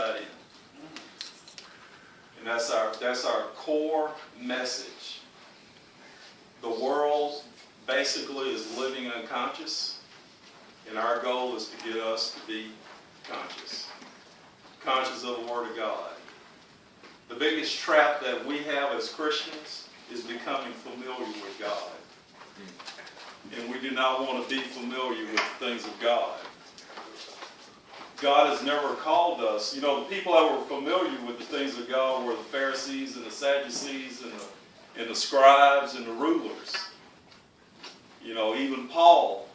outside in. And that's our core message. The world basically is living unconscious, and our goal is to get us to be conscious of the Word of God. The biggest trap that we have as Christians is becoming familiar with God. And we do not want to be familiar with the things of God. God has never called us. You know, the people that were familiar with the things of God were the Pharisees and the Sadducees and the scribes and the rulers. You know, even Paul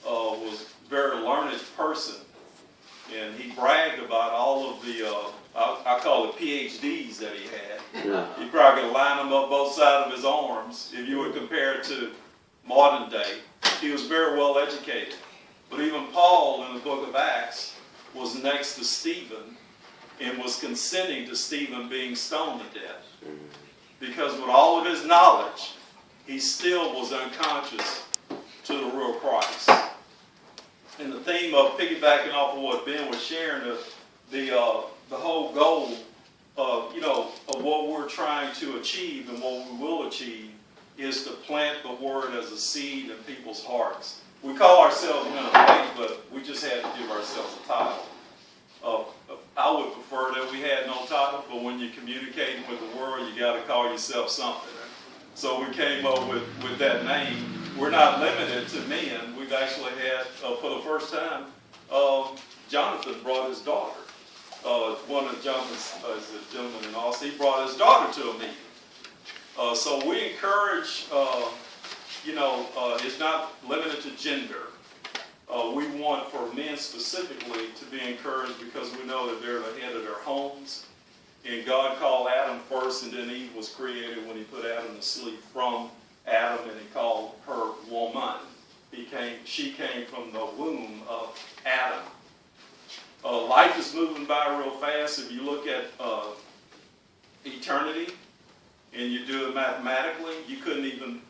was a very learned person. And he bragged about all of the, I call it PhDs that he had. Yeah. You probably could line them up both sides of his arms if you would compare it to modern day. He was very well educated. But even Paul in the book of Acts was next to Stephen and was consenting to Stephen being stoned to death. Because with all of his knowledge, he still was unconscious to the real Christ. And the theme of piggybacking off of what Ben was sharing, the whole goal of what we're trying to achieve and what we will achieve is to plant the Word as a seed in people's hearts. We call ourselves Men of Faith, but we just had to give ourselves a title. I would prefer that we had no title, but when you're communicating with the world, you got to call yourself something. So we came up with that name. We're not limited to men. We've actually had, for the first time, Jonathan brought his daughter. One of Jonathan's gentlemen in Austin, he brought his daughter to a meeting. So we encourage, it's not limited to gender. We want for men specifically to be encouraged because we know that they're the head of their homes. And God called Adam first, and then Eve was created when he put Adam to sleep from Adam, and he called her woman. She came from the womb of Adam. Life is moving by real fast. If you look at eternity and you do it mathematically, you couldn't even